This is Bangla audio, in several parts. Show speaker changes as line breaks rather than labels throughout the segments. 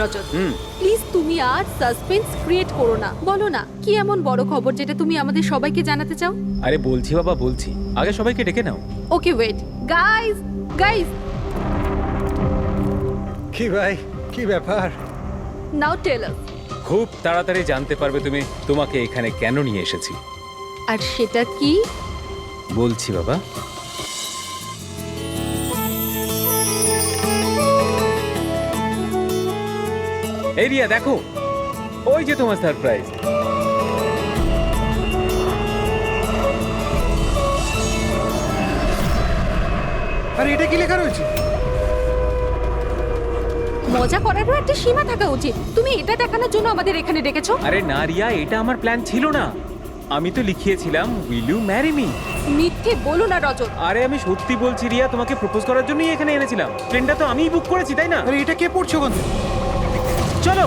রজত, প্লিজ তুমি আর সাসপেন্স ক্রিয়েট করো না। বলো না কি এমন বড় খবর যেটা তুমি আমাদের সবাইকে জানাতে চাও?
আরে বলছি বাবা, বলছি। আগে সবাইকে ডেকে নাও।
ওকে ওয়েট, গাইস গাইস,
কি ভাই, কি ব্যাপার?
নাও টেল আস।
খুব তাড়াতাড়ি জানতে পারবে তুমি তোমাকে এখানে কেন নিয়ে এসেছি।
আর সেটা কি?
বলছি বাবা। এই রিয়া দেখো, ওই যে তোমার সারপ্রাইজ।
আরে এটা কি লেখা রয়েছে?
মজা করারও একটা সীমা থাকা উচিত। তুমি এটা দেখানোর জন্য আমাদের এখানে ডেকেছো?
আরে না রিয়া, এটা আমার প্ল্যান ছিল না। আমি তো লিখিয়েছিলাম উইল ইউ ম্যারি মি।
মিথ্যে বলো না রজত।
আরে আমি সত্যি বলছি রিয়া, তোমাকে প্রপোজ করার জন্যই এখানে এনেছিলাম। ট্রেনটা তো আমিই বুক করেছি, তাই না?
আরে এটা কে পড়ছো কোন?
চলো।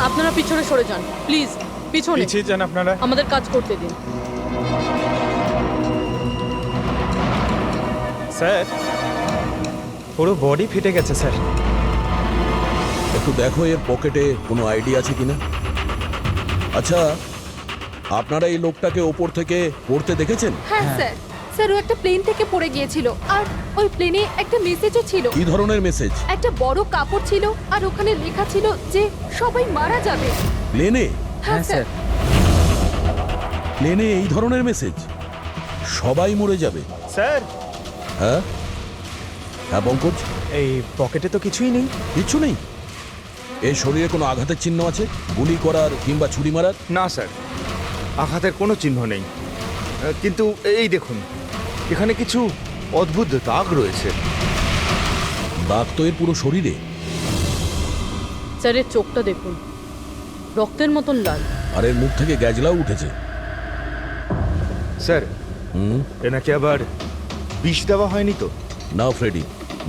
আপনারা পিছনে সরে যান প্লিজ, পিছনে।
পিছিয়ে যান আপনারা।
আমাদের কাজ করতে দিন।
স্যার, পুরো বডি ফেটে গেছে স্যার।
একটু দেখো এর পকেটে কোনো আইডিয়া আছে কিনা। আচ্ছা, আপনারা এই লোকটাকে ওপর থেকে পড়তে দেখেছেন?
হ্যাঁ স্যার, স্যার ও একটা প্লেন থেকে পড়ে গিয়েছিল আর ওই প্লেনে একটা মেসেজও ছিল।
কি ধরনের মেসেজ?
একটা বড় কাপড় ছিল আর ওখানে লেখা ছিল যে সবাই মারা যাবে।
প্লেনে?
হ্যাঁ স্যার।
প্লেনে এই ধরনের মেসেজ? সবাই মরে যাবে?
স্যার,
হ্যাঁ হ্যাঁ পঙ্কজ,
এই পকেটে তো কিছুই নেই।
কিচ্ছু নেই? এর শরীরে কোনো আঘাতের চিহ্ন আছে? গুলি করার কিংবা ছুরি মারার?
না স্যার, আঘাতের কোনো চিহ্ন নেই। কিন্তু এই দেখুন, এখানে কিছু অদ্ভুত দাগ রয়েছে।
দাগ তো এর পুরো শরীরে।
স্যারের চোখটা দেখুন, রক্তের মতন লাল।
আর এর মুখ থেকে গ্যাজলাও উঠেছে।
স্যার,
হুম,
এনাকে আবার বিষ দেওয়া হয়নি তো?
না ফ্রেডি,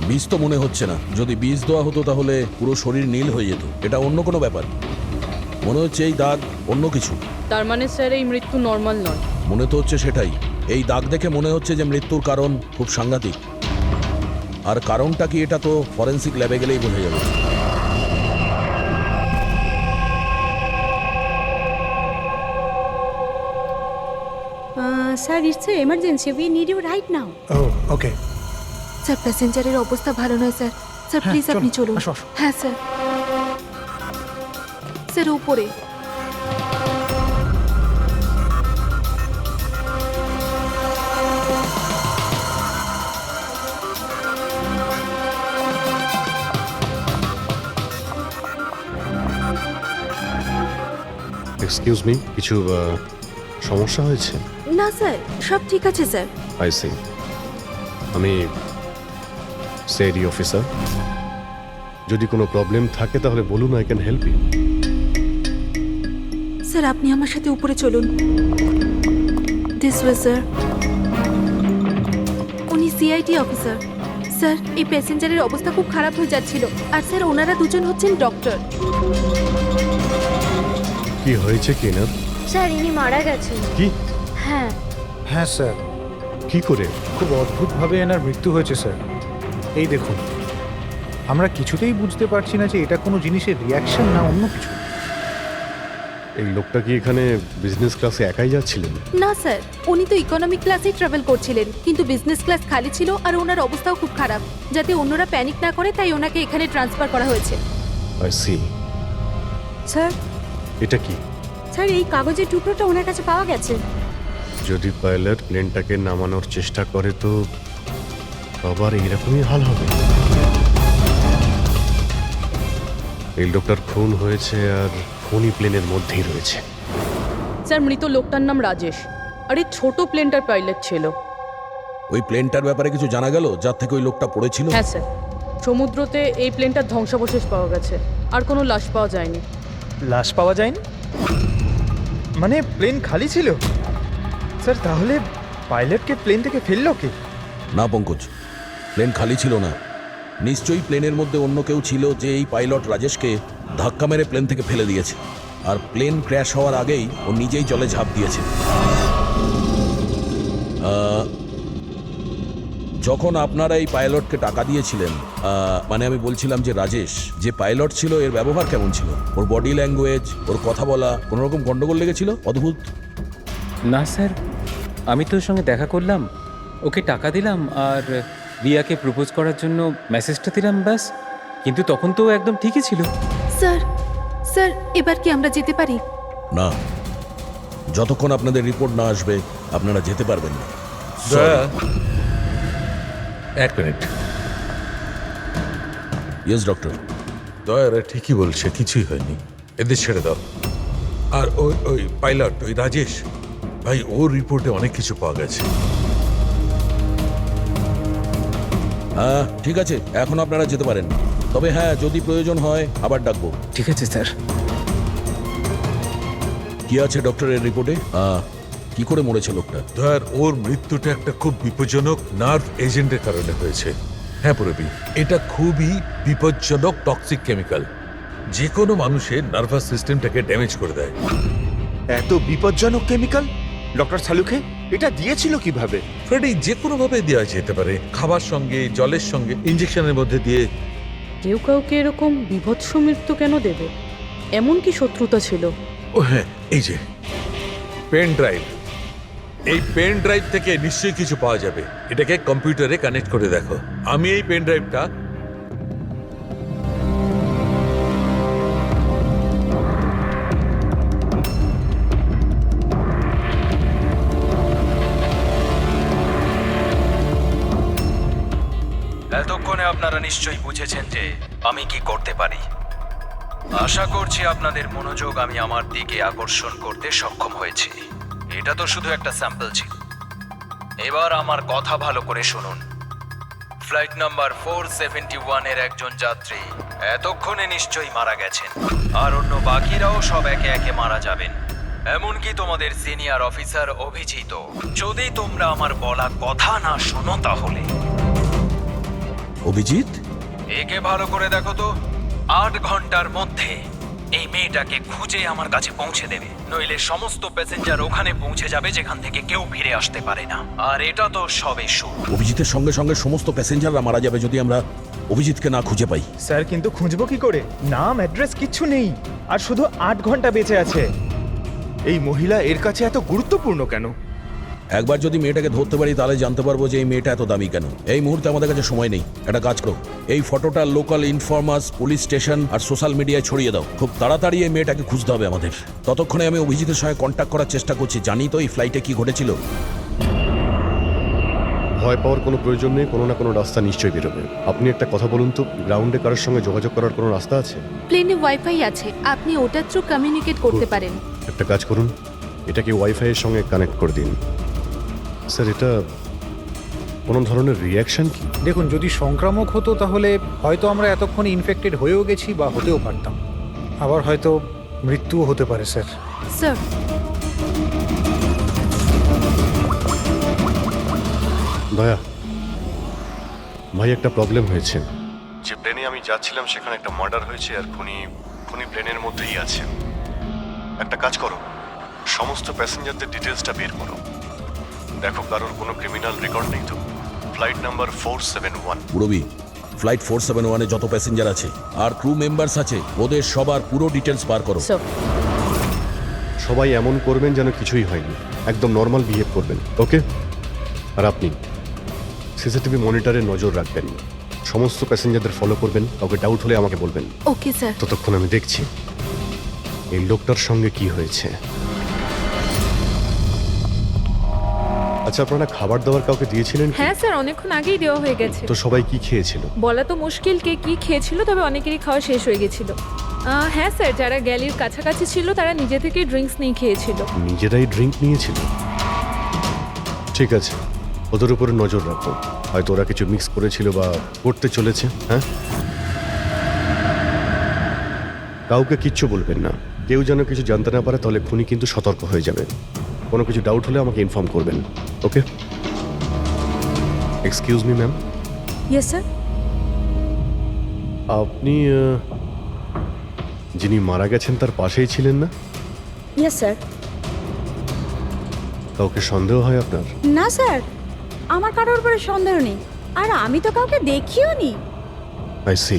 বিষ তো মনে হচ্ছে না। যদি বিষ দেওয়া হতো তাহলে পুরো শরীর নীল হয়ে যেত। এটা অন্য কোনো ব্যাপার। মনে হচ্ছে এই দাগ অন্য কিছু।
তার মানে স্যার এই মৃত্যু নর্মাল নয়।
মনে তো হচ্ছে সেটাই। এই দাগ দেখে মনে হচ্ছে যে মৃত্যুর কারণ খুব সাংঘাতিক। আর কারণটা কি এটা তো ফরেন্সিক ল্যাবে গেলেই বোঝা যাবে।
Sir, it's an emergency. We need you right now.
ও ওকে।
স্যার প্যাসেঞ্জারের অবস্থা ভালো নয় স্যার। স্যার প্লিজ
চলুন,
আপনি চলুন।
আসো, আসো।
হ্যাঁ স্যার। স্যার উপরে।
এক্সকিউজ মি, কিছু সমস্যা হয়েছে?
না স্যার, সব ঠিক আছে স্যার।
I see. আমি সিআইডি অফিসার। যদি কোনো প্রবলেম থাকে তাহলে বলুন, I can help you.
Sir আপনি আমার সাথে উপরে চলুন। This way sir. উনি সিআইডি অফিসার। স্যার এই প্যাসেঞ্জারের অবস্থা খুব খারাপ হয়ে যাচ্ছিল। আর স্যার ওনারা দুজন হচ্ছেন ডক্টর।
কি হয়েছে কি না?
স্যার ইনি মারা গেছেন।
কি?
হ্যাঁ।
হ্যাঁ স্যার,
কি করে?
খুব অদ্ভুতভাবে এনার মৃত্যু হয়েছে স্যার। এই দেখুন, আমরা কিছুতেই বুঝতে পারছি না যে এটা কোনো জিনিসের রিয়াকশন না অন্য কিছু।
এই লোকটা কি এখানে বিজনেস ক্লাসে একাই যাচ্ছিলেন?
না স্যার, উনি তো ইকোনমি ক্লাসেই ট্রাভেল করছিলেন, কিন্তু বিজনেস ক্লাস খালি ছিল আর ওনার অবস্থাও খুব খারাপ। যাতে অন্যরা প্যানিক না করে তাই ওনাকে এখানে ট্রান্সফার করা হয়েছে।
I C.
স্যার,
এটা কি?
স্যার এই কাগজের টুকরোটা ওনার কাছে পাওয়া গেছে।
যদি পাইলট প্লেনটাকে নামানোর চেষ্টা করে তো আবার এইরকমই হাল হবে। এই লোকটার খুন হয়েছে আর খুনি প্লেনের মধ্যেই রয়েছে।
স্যার মৃত লোকটার নাম রাজেশ, আর এই ছোট প্লেনটার পাইলট ছিল।
ওই প্লেনটার ব্যাপারে কিছু জানা গেল যার থেকে ওই লোকটা পড়েছিল?
হ্যাঁ স্যার, সমুদ্রতে এই প্লেনটার ধ্বংসাবশেষ পাওয়া গেছে, আর কোনো লাশ পাওয়া যায়নি।
লাশ পাওয়া যায়নি? মানে প্লেন খালি ছিল? স্যার তাহলে পাইলটকে প্লেন থেকে ফেললো কে?
না পঙ্কজ, প্লেন খালি ছিল না। নিশ্চয়ই প্লেনের মধ্যে অন্য কেউ ছিল যে এই পাইলট রাজেশকে ধাক্কা মেরে প্লেন থেকে ফেলে দিয়েছে। আর প্লেন ক্র্যাশ হওয়ার আগেই ও নিজেই জলে ঝাঁপ দিয়েছে। যখন আপনারা এই পাইলটকে টাকা দিয়েছিলেন, মানে আমি বলছিলাম যে রাজেশ যে পাইলট ছিল এর ব্যবহার কেমন ছিল? ওর বডি ল্যাঙ্গুয়েজ, ওর কথা বলা, কোনো রকম গন্ডগোল লেগেছিল? অদ্ভুত।
না স্যার, আমি তো ওর সঙ্গে দেখা করলাম, ওকে টাকা দিলাম আর রিয়াকে প্রপোজ করার জন্য মেসেজটা দিলাম, ব্যাস। কিন্তু তখন তো ও একদম ঠিকই ছিল।
স্যার স্যার এবার কি আমরা যেতে পারি?
না, যতক্ষণ আপনাদের রিপোর্ট না আসবে আপনারা যেতে পারবেন না।
দয়া, এক মিনিট।
Yes doctor.
দয়ারা ঠিকই বলছে, কিছুই হয়নি, এদের ছেড়ে দাও। আর ওই ওই পাইলট, ওই রাজেশ ভাই, ওর রিপোর্টে অনেক কিছু পাওয়া গেছে।
হ্যাঁ ঠিক আছে, এখন আপনারা যেতে পারেন। তবে হ্যাঁ, যদি প্রয়োজন হয় আবার ডাকবো।
ঠিক আছে স্যার।
কি আছে ডক্টরের রিপোর্টে? কি করে মরেছে লোকটা?
দয়ার, ওর মৃত্যুটা একটা খুব বিপজ্জনক নার্ভ এজেন্টের কারণে হয়েছে। হ্যাঁ পুরবি, এটা খুবই বিপজ্জনক টক্সিক কেমিক্যাল, যে কোনো মানুষের নার্ভাস সিস্টেমটাকে ড্যামেজ করে দেয়।
এত বিপজ্জনক কেমিক্যাল ডক্টর সালুকে এটা দিয়েছিল কিভাবে?
ফ্রেডি, যে কোনো ভাবে দেওয়া যেতে পারে, খাবার সঙ্গে, জলের সঙ্গে, ইঞ্জেকশনের মধ্যে দিয়ে।
কেউ কাউকে এরকম বিভৎস মৃত্যু কেন দেবে? এমন কি শত্রুতা ছিল?
ও হ্যাঁ, এই যে পেন ড্রাইভ, এই পেন ড্রাইভ থেকে নিশ্চয়ই কিছু পাওয়া যাবে। এটাকে কম্পিউটারে কানেক্ট করে দেখো। আমি এই পেন ড্রাইভটা
এতক্ষণে আপনারা নিশ্চয়ই বুঝেছেন যে আমি কি করতে পারি। আশা করছি আপনাদের মনোযোগ আমি আমার দিকে আকর্ষণ করতে সক্ষম হয়েছি। এটা তো শুধু একটা স্যাম্পল ছিল। এবার আমার কথা ভালো করে শুনুন। ফ্লাইট নাম্বার 471 এর একজন যাত্রী এতক্ষণে নিশ্চয়ই মারা গেছেন, আর অন্য বাকিরাও সব একে একে মারা যাবেন, এমনকি তোমাদের সিনিয়র অফিসার অভিজিৎ। যদি তোমরা আমার বলা কথা না শোনো তাহলে।
অভিজিৎ,
একে ভালো করে দেখো তো। 8 ঘন্টার মধ্যে এই মেয়েটাকে খুঁজে আমার কাছে পৌঁছে দেবে, নইলে সমস্ত প্যাসেঞ্জার ওখানে পৌঁছে যাবে যেখান থেকে কেউ ফিরে আসতে পারে না। আর এটা তো সবে শুরু।
অভিজিতের সঙ্গে সঙ্গে সমস্ত প্যাসেঞ্জাররা মারা যাবে যদি আমরা অভিজিৎকে না খুঁজে পাই।
স্যার কিন্তু খুঁজবো কি করে? নাম অ্যাড্রেস কিচ্ছু নেই, আর শুধু 8 ঘন্টা বেঁচে আছে।
এই মহিলা এর কাছে এত গুরুত্বপূর্ণ কেন?
একবার যদি মেয়েটাকে ধরতে পারি তাহলে জানতে পারবো যে এই মেয়েটা এত দামি কেন। এই মুহূর্তে আমাদের কাছে সময় নেই, একটা কাজ করো, এই ফটোটা লোকাল ইনফরমার্স, পুলিশ স্টেশন আর সোশ্যাল মিডিয়ায় ছড়িয়ে দাও। খুব তাড়াতাড়ি এই মেয়েটাকে খুঁজতে হবে আমাদের। ততক্ষণে আমি অভিজিতের সঙ্গে কন্ট্যাক্ট করার চেষ্টা করছি। জানি তো এই ফ্লাইটে কি ঘটেছিল।
ভয় পাওয়ার কোনো প্রয়োজন নেই, কোনো না কোনো রাস্তা নিশ্চয়ই বেরোবে। আপনি একটা কথা বলুন তো, গ্রাউন্ডে কারোর সঙ্গে যোগাযোগ করার কোনো রাস্তা আছে?
প্লেনে ওয়াইফাই আছে, আপনি ওটার থ্রু কমিউনিকেট করতে পারেন।
একটা কাজ করুন, এটাকে ওয়াইফাই এর সঙ্গে কানেক্ট করে দিন। স্যার, এটা কোনো ধরনের রিয়াকশন কি?
দেখুন, যদি সংক্রামক হতো তাহলে হয়তো আমরা এতক্ষণে ইনফেক্টেড হয়েও গেছি বা হতেও পারতাম। আবার হয়তো মৃত্যুও হতে পারে স্যার।
স্যার
দয়া ভাই, একটা প্রবলেম হয়েছে। যে প্লেনে আমি যাচ্ছিলাম সেখানে একটা মার্ডার হয়েছে, আর খুনি প্লেনের মধ্যেই আছে। একটা কাজ করো, সমস্ত প্যাসেঞ্জারদের ডিটেলসটা বের করো, দেখো কারোর কোনো ক্রিমিনাল রেকর্ড নেই তো। Flight number 471।
পুরবি, ফ্লাইট 471 এ যত প্যাসেঞ্জার আছে আর ক্রু মেম্বার্স আছে, ওদের সবার পুরো ডিটেলস বার করো।
স্যার,
সবাই এমন করবেন যেন কিছুই হয়নি, একদম নর্মাল বিহেভ করবেন, ওকে? আর আপনি সিসিটিভি মনিটরে নজর রাখবেন, সমস্ত প্যাসেঞ্জারদের ফলো করবেন, কাউকে ডাউট হলে আমাকে বলবেন।
Okay sir.
ততক্ষণ আমি দেখছি এই লোকটার সঙ্গে কি হয়েছে। আচ্ছা, আপনারা খাবার দাবার কাউকে দিয়েছিলেন কি?
হ্যাঁ স্যার, অনেকক্ষণ আগেই দেওয়া হয়ে গেছে।
তো সবাই কি খেয়েছিল?
বলা তো মুশকিল কে কি খেয়েছিল, তবে অনেকেরই খাওয়া শেষ হয়ে গেছিল। হ্যাঁ স্যার, যারা গ্যালির কাছাকাছি ছিল তারা নিজে থেকেই ড্রিঙ্কস নিয়ে খেয়েছিল।
নিজেরাই ড্রিঙ্ক নিয়েছিল? ঠিক আছে, ওদের উপরে নজর রাখো, হয়তো ওরা কিছু মিক্স করেছিল বা করতে চলেছে। হ্যাঁ, কাউকে কিচ্ছু বলবেন না, কেউ যেন কিছু জানতে না পারে, তাহলে খুনি কিন্তু সতর্ক হয়ে যাবে। কোনো কিছু ডাউট হলে আমাকে ইনফর্ম করবেন, okay? Excuse me ma'am.
Yes sir.
আপনি যিনি মারা গেছেন তার পাশেই ছিলেন না?
Yes sir.
কাউকে সন্দেহ হয় আপনার?
না স্যার, আমার কারোর উপরে সন্দেহ নেই, আর আমি তো কাউকে দেখিও নি।
I see.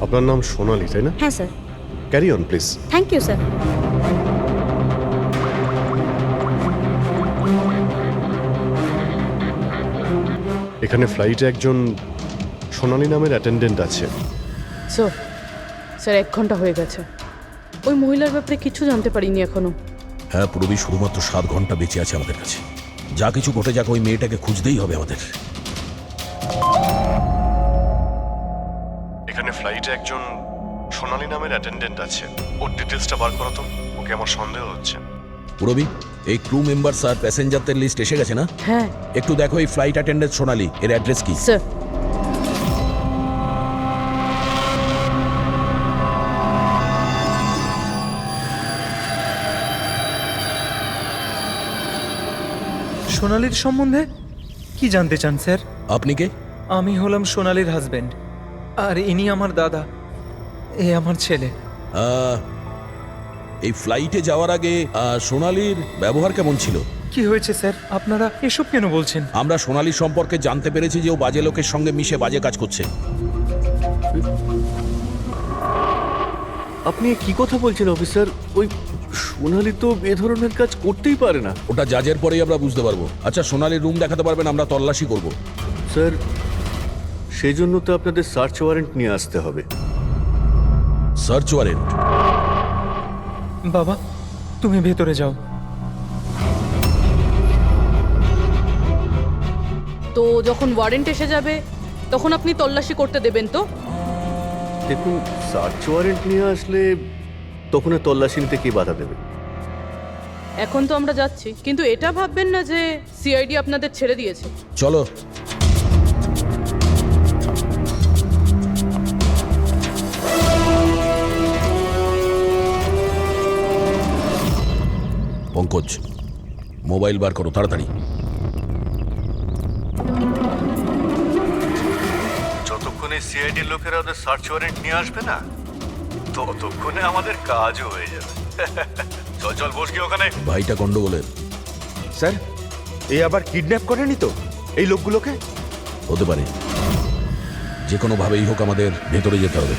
আপনার নাম সোনালি, তাই না?
হ্যাঁ sir.
Carry on please.
Thank you sir.
এখানে ফ্লাইটে একজন সোনালি নামের অ্যাটেন্ডেন্ট আছে।
স্যার, স্যার 1 ঘন্টা হয়ে গেছে। ওই মহিলার ব্যাপারে কিছু জানতে পারিনি এখনো।
হ্যাঁ পুরবী, শুধুমাত্র 7 ঘন্টা বেঁচে আছে আমাদের কাছে। যা কিছু ঘটে যাক, ওই মেয়েটাকে খুঁজতেই হবে আমাদের।
এখানে ফ্লাইটে একজন সোনালি নামের অ্যাটেন্ডেন্ট আছে। ওর ডিটেলসটা বার করো তো, ওকে আমার সন্দেহ হচ্ছে।
পুরবী, এই ক্রু মেম্বারস আর প্যাসেঞ্জারদের লিস্ট এসে গেছে না?
হ্যাঁ
একটু দেখো এই ফ্লাইট অ্যাটেন্ডেন্ট সোনালি, এর অ্যাড্রেস কি?
স্যার।
সোনালির সম্বন্ধে কি জানতে চান স্যার?
আপনি কে?
আমি হলাম সোনালির হাজবেন্ড, আর ইনি আমার দাদা, এ আমার ছেলে।
এই ফ্লাইটে যাওয়ার আগে সোনালির ব্যবহার কেমন ছিল?
কি হয়েছে স্যার, আপনারা এসব কেন বলছেন?
আমরা সোনালি সম্পর্কে জানতে পেরেছি যে ও বাজে লোকের সঙ্গে মিশে বাজে কাজ করছে।
আপনি কি কথা বলছেন অফিসার? ওই সোনালি তো এ ধরনের কাজ করতেই পারে না।
ওটা জাজের পরেই আমরা বুঝতে পারবো। আচ্ছা, সোনালির রুম দেখাতে পারবেন? আমরা তল্লাশি করব।
স্যার, সেই জন্য তো আপনাদের সার্চ ওয়ারেন্ট নিয়ে আসতে হবে।
Search warrant?
বাবা, তুমি ভেতরে যাও।
তো যখন ওয়ারেন্ট এসে যাবে তখন আপনি তল্লাশি করতে দেবেন তো?
দেখুন, সার্চ ওয়ারেন্ট নিয়ে আসলে তখন আর তল্লাশি নিতে কে বাধা দেবে?
এখন তো আমরা যাচ্ছি, কিন্তু এটা ভাববেন না যে সিআইডি আপনাদের ছেড়ে দিয়েছে।
চলো। পঙ্কজ, মোবাইল বার করো তাড়াতাড়ি।
যতক্ষণে সিআইডি লোকেরা ওদের সার্চ ওয়ারেন্ট নিয়ে আসবে না, ততক্ষণে আমাদের কাজও হয়ে যাবে। চল চল, বস গিয়ে ওখানে।
ভাইটা গন্ডগোলের।
স্যার, এই আবার কিডন্যাপ করেনি তো এই লোকগুলোকে?
হতে পারে। যে কোনো ভাবেই হোক আমাদের ভেতরে যেতে হবে।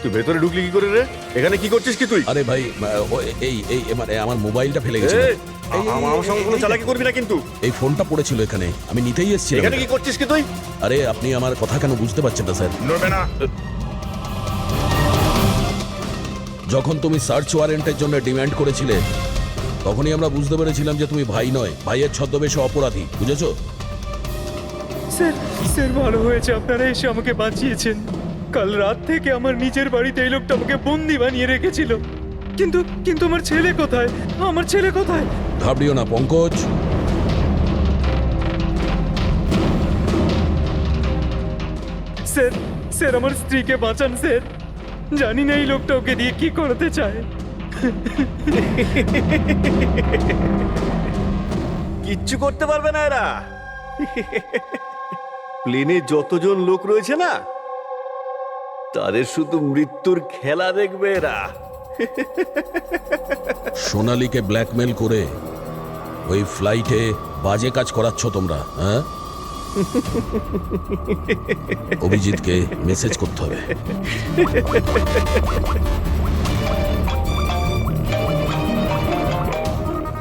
তুই ভেতরে ঢুকলি কি করে রে? এখানে কি করছিস কি তুই?
আরে ভাই, এই মানে আমার মোবাইলটা ফেলে গেছে।
আমার সঙ্গে কোনো চালাকি করবি না কিন্তু।
এই ফোনটা পড়েছিল এখানে, আমি নিতেই এসেছি।
এখানে কি করছিস কি তুই?
আরে আপনি আমার কথা কেন বুঝতে পারছেন না স্যার?
নড়বে না।
যখন তুমি সার্চ ওয়ারেন্টের জন্য ডিমান্ড করেছিলে, তখনই আমরা বুঝতে পেরেছিলাম যে তুমি ভাই নয়, ভাইয়ের ছদ্মবেশে অপরাধী। বুঝেছো?
স্যার, স্যার ভালো হয়েছে আপনারা এসে আমাকে বাঁচিয়েছেন। কাল রাত থেকে আমার নিজের বাড়িতে এই লোকটা আমাকে বন্দি বানিয়ে রেখেছিল। কিন্তু কিন্তু আমার ছেলে কোথায়? আমার ছেলে কোথায়?
ঘাবড়িও না পঙ্কজ।
স্যার, স্যার আমার স্ত্রীকে বাঁচান স্যার। জানি না এই লোকটা ওকে দিয়ে কি করতে চায়।
কিচ্ছু করতে পারবে না এরা। প্লেনে যতজন লোক রয়েছে না, তাদের শুধু মৃত্যুর খেলা দেখবে এরা।
সোনালীকে ব্ল্যাকমেল করে ওই ফ্লাইটে বাজে কাজ করাচ্ছ তোমরা, হ্যাঁ? অভিজিৎকে মেসেজ করতে হবে।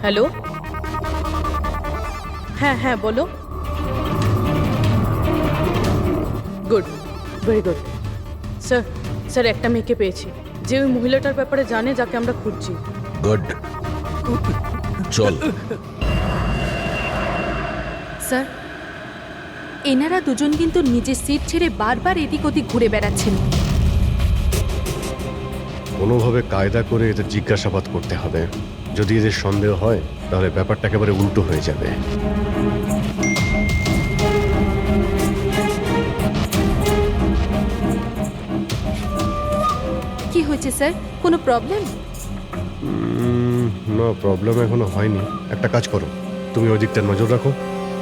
হ্যালো, হ্যাঁ হ্যাঁ বলো। Good, very good. Sir, sir একটা মেয়েকে পেয়েছি, যে ওই মহিলাটার ব্যাপারে জানে যাকে আমরা খুঁজছি।
গুড, চল।
স্যার, এনারা দুজন কিন্তু নিজের সিট ছেড়ে বারবার এদিক ওদিক ঘুরে বেড়াচ্ছেন।
কোনোভাবে কায়দা করে এদের জিজ্ঞাসাবাদ করতে হবে। যদি এদের সন্দেহ হয় তাহলে ব্যাপারটা একেবারে উল্টো হয়ে যাবে।
কি হয়েছে স্যার, কোনো প্রবলেম?
না, প্রবলেম এখনো হয়নি। একটা কাজ করো, তুমি ওই দিকটা নজর রাখো,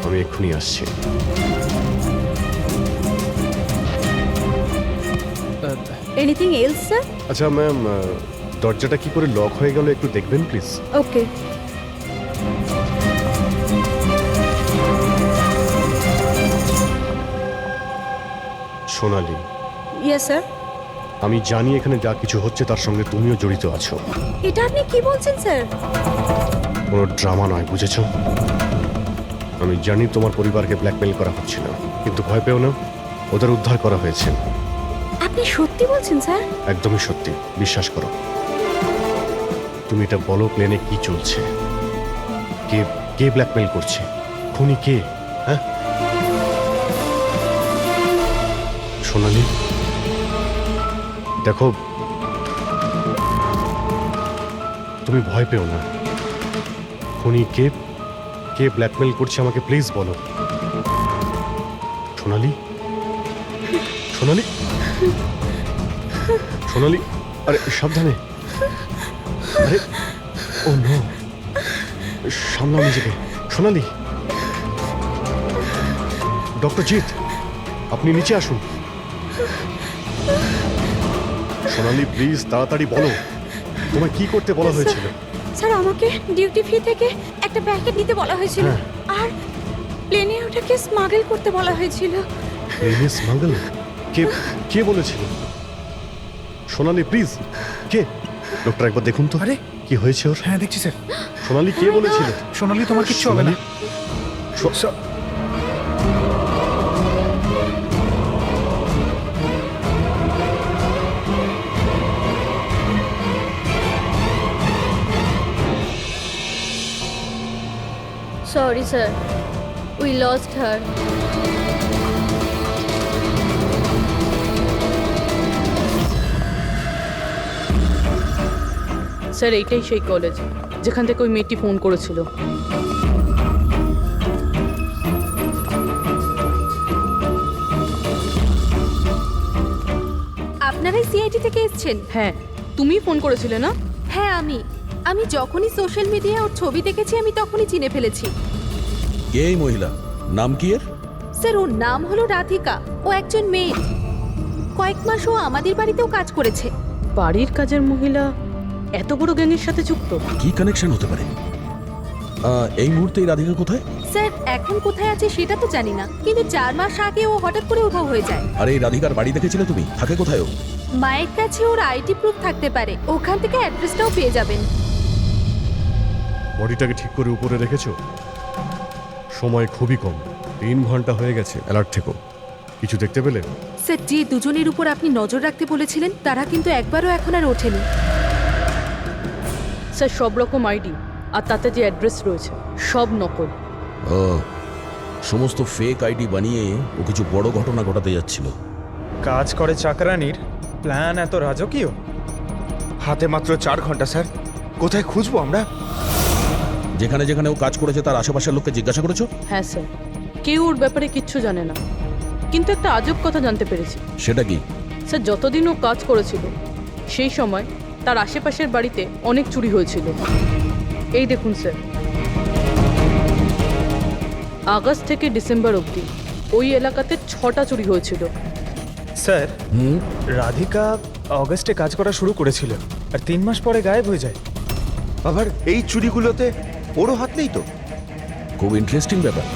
আমি এক্ষুনি আসছি।
Anything else sir?
আচ্ছা ম্যাম, দরজাটা কি করে লক হয়ে গেল একটু দেখবেন please.
Okay.
Sonali,
yes sir.
আমি জানি এখানে যা কিছু হচ্ছে তার সঙ্গে তুমিও জড়িত আছো।
এটা আপনি কি বলছেন স্যার?
কোনো ড্রামা নয়, বুঝেছো? আমি জানি তোমার পরিবারকে ব্ল্যাকমেল করা হচ্ছিল, কিন্তু ভয় পেও না, ওদের উদ্ধার করা হয়েছে।
আপনি সত্যি বলছেন স্যার?
একদমই সত্যি, বিশ্বাস করো। তুমি এটা বলো, প্লেনে কি চলছে? কে কে ব্ল্যাকমেল করছে? খুনি কে? হ্যাঁ সোনালি, দেখো, তুমি ভয় পেও না। খুনি কে, কে ব্ল্যাকমেল করছে আমাকে প্লিজ বলো। সোনালি, সোনালি, সোনালি, আরে সাবধানে। আরে ও নো, সামলাও নিজেকে। সোনালি, ডক্টর জিৎ, আপনি নিচে আসুন। সোনালি প্লিজ তাড়াতাড়ি বলো, তোমায় কি করতে বলা হয়েছিল?
স্যার, আমাকে ডিউটি ফ্রি থেকে একটা প্যাকেট দিতে বলা হয়েছিল, আর প্লেনে ওটাকে স্মাগল করতে বলা হয়েছিল।
প্লেনে স্মাগল? কে কে বলেছিল? সোনালি প্লিজ, কে? ডক্টর একবার দেখুন তো।
আরে
কি হয়েছে ওর?
হ্যাঁ দেখছি স্যার।
সোনালি কে বলেছিল?
সোনালি, তোমার কিচ্ছু হবে না।
Sorry, sir. We lost her.
Sir, এইটাই সেই কলেজ যেখান থেকে ওই মেয়েটি ফোন করেছিল।
আপনারাই সিআইটি থেকে এসেছেন?
হ্যাঁ, তুমি ফোন করেছিলে না?
হ্যাঁ, আমি যখনই সোশ্যাল মিডিয়ায় ওর ছবি দেখেছি আমি তখনই চিনে ফেলেছি।
কে এই মহিলা? নাম কি এর?
স্যার, ওর নাম হলো রাধিকা। ও একজন মেয়ে। কয়েক মাস ও আমাদের বাড়িতেও কাজ করেছে।
বাড়ির কাজের মহিলা এত বড় গ্যাংয়ের সাথে যুক্ত?
কি কানেকশন হতে পারে? এই মুহূর্তে এই রাধিকা কোথায়?
স্যার, এখন কোথায় আছে সেটা তো জানি না, কিন্তু 4 মাস আগে ও হঠাৎ করে উধাও হয়ে যায়।
আরে এই রাধিকার বাড়ি দেখেছিলে তুমি? থাকে কোথায় ও?
মায়ের কাছে ওর আইডি প্রুফ থাকতে পারে, ওখান থেকে অ্যাড্রেসটাও পেয়ে যাবেন।
বডিটাকে ঠিক করে উপরে রেখেছো? সময় খুবই কম, 3 ঘন্টা হয়ে গেছে। অ্যালার্ট থেকো। কিছু দেখতে পেলে?
স্যার, যে দুজনের উপর আপনি নজর রাখতে বলেছিলেন তারা কিন্তু একবারও এখন আর ওঠেনি।
স্যার, সব রকম আইডি আর তাতে যে অ্যাড্রেস রয়েছে সব নকল।
ও, সমস্ত ফেক আইডি বানিয়ে ও কিছু বড় ঘটনা ঘটাতে যাচ্ছিল।
কাজ করে চাকরানির প্ল্যান এত রাজকীয়?
হাতে মাত্র 4 ঘন্টা স্যার, কোথায় খুঁজবো আমরা?
যেখানে যেখানে ও কাজ করেছে তার আশেপাশের লোককে জিজ্ঞাসা করেছো?
হ্যাঁ স্যার, কেউ ওর ব্যাপারে কিচ্ছু জানে না, কিন্তু একটা আজব কথা জানতে পেরেছি।
সেটা কি?
স্যার, যতদিন ও কাজ করেছিল সেই সময় তার আশেপাশের বাড়িতে অনেক চুরি হয়েছিল। এই দেখুন স্যার, আগস্ট থেকে ডিসেম্বর অবধি ওই এলাকাতে 6টা চুরি হয়েছিল।
স্যার, রাধিকা অগস্টে কাজ করা শুরু করেছিল আর 3 মাস পরে গায়েব হয়ে যায়।
আবার এই চুরিগুলোতে ওরও হাত নেই তো?
খুব ইন্টারেস্টিং ব্যাপার।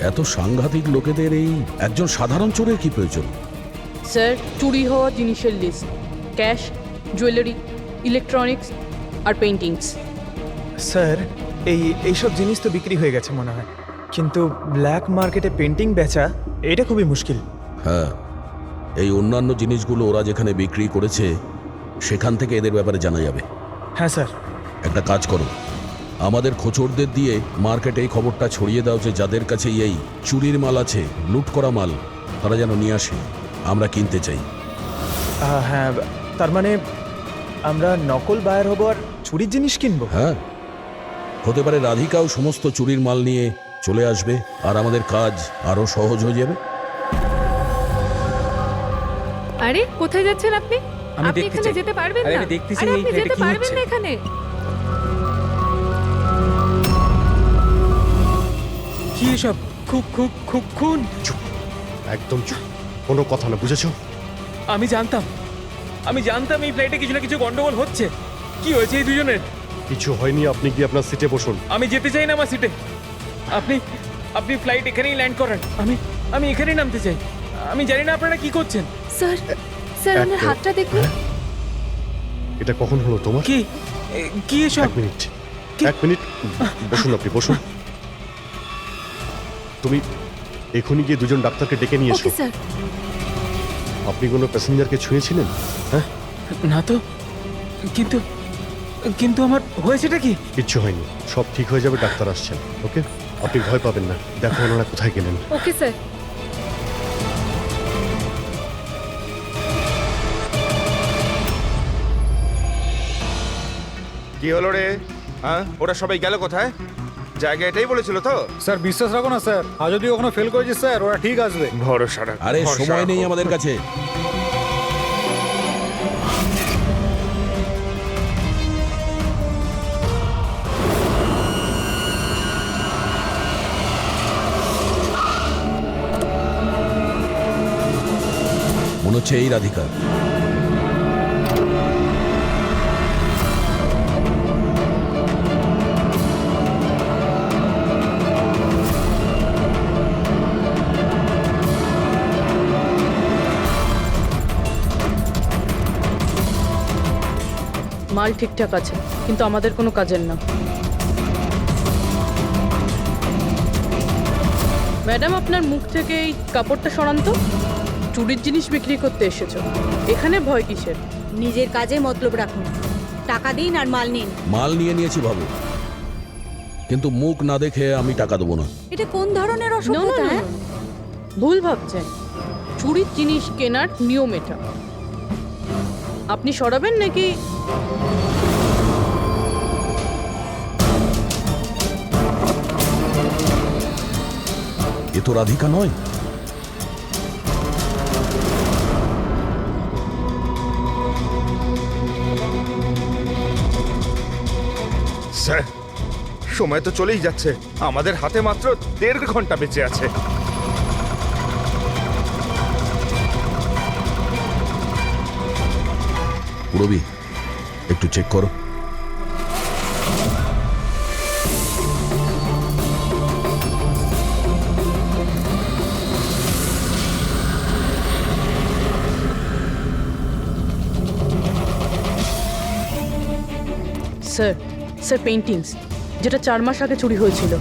এত সাংঘাতিক লোকেদের এই একজন সাধারণ চোরের কি প্রয়োজন?
স্যার, চুরি হওয়া জিনিসের লিস্ট: ক্যাশ, জুয়েলারি, ইলেকট্রনিক্স আর পেইন্টিংস।
স্যার, এইসব জিনিস তো বিক্রি হয়ে গেছে মনে হয়, কিন্তু ব্ল্যাক মার্কেটে পেন্টিং বেচা এটা খুবই মুশকিল।
হ্যাঁ, এই অন্যান্য জিনিসগুলো ওরা যেখানে বিক্রি করেছে সেখান থেকে এদের ব্যাপারে জানা যাবে।
হ্যাঁ স্যার।
একটা কাজ করো, আমাদের খোঁচরদের দিয়ে মার্কেটে এই খবরটা ছড়িয়ে দাও যে যাদের কাছে এই চুরির মাল আছে, লুট করা মাল, তারা যেন নিয়ে আসে, আমরা কিনতে চাই।
হ্যাঁ, তার মানে আমরা নকল বায়ার হবো আর চুরির জিনিস কিনবো?
হ্যাঁ, হতে পারে রাধিকাও সমস্ত চুরির মাল নিয়ে চলে আসবে আর আমাদের কাজ আরো সহজ হয়ে যাবে।
আরে কোথায় যাচ্ছেন আপনি?
আমি
আপনি
দেখতে
এখানে
চাই।
যেতে পারবেন
আরে
না।
আমি দেখতেছি
আরে
এই
আপনি
ফ্ল্যাটে
যেতে
কি
পারবেন
হচ্ছে।
না এখানে।
কি এসব? খুন?
একদম চুপ, কোনো কথা না, বুঝেছো?
আমি জানতাম এই ফ্লাইটে কিছু না কিছু গন্ডগোল হচ্ছে। কি হয়েছে এই দুজনের?
কিছু হয়নি, আপনি গিয়ে আপনার সিটে বসুন।
আমি যেতে চাই না আমার সিটে। আপনি ফ্লাইট এখানেই ল্যান্ড করান। আমি এখানেই নামতে চাই। আমি জানি না আপনারা কি করছেন।
স্যার, স্যার ওনার
একটা-
হাতটা দেখুন।
এটা কখন হলো তোমার?
কি এসব?
এক মিনিট বসুন, আপনি বসুন। তুমি এখনই গিয়ে দুজন ডাক্তারকে ডেকে নিয়ে এসো।
Okay sir.
আপনি কোনো প্যাসেঞ্জারকে ছুঁয়েছিলেন? হ্যাঁ,
না তো, কিন্তু আমার হয়েছেটা কি?
কিচ্ছু হয়নি, সব ঠিক হয়ে যাবে, ডাক্তার আসছেন। ওকে, আপনি ভয় পাবেন না। দেখো ওনারা কোথায় গেলেন।
Okay sir.
কি হলো রে? হ্যাঁ, ওরা সবাই গেল কোথায়? জায়গা এটাই বলেছিল তো?
স্যার বিশ্বাস রাখো না স্যার, আর যদি ওখানে ফেল করেছি স্যার, ওরা ঠিক আসবে।
ভরসা রাখো,
আরে
ভরসা
সময় নেই
রাখো।
আমাদের কাছে। মনে হচ্ছে এই রাধিকা।
মাল ঠিকঠাক আছে, কিন্তু আমাদের কোনো কাজের না। ম্যাডাম, আপনার মুখ থেকে এই কাপড়টা সরান তো। চুরির জিনিস বিক্রি করতে এসেছো, এখানে ভয় কিসের?
নিজের কাজে মতলব রাখুন, টাকা দিন আর মাল নিন।
মাল নিয়েছি ভাবো, কিন্তু মুখ না দেখে আমি টাকা দেবো না।
এটা কোন ধরনের
No, no,
অসভ্যতা?
no,
হ্যাঁ?
no. ভুল ভাবছেন। চুরির জিনিস কেনার নিয়ম এটা। আপনি সরাবেন নাকি?
এ তো রাধিকা নয়।
স্যার, সময় তো চলেই যাচ্ছে, আমাদের হাতে মাত্র 1.5 ঘন্টা বেঁচে আছে।
পুরবি, একটু চেক করো।
স্যার, স্যার পেইন্টিংস, যেটা 4 মাস আগে চুরি হয়েছিল।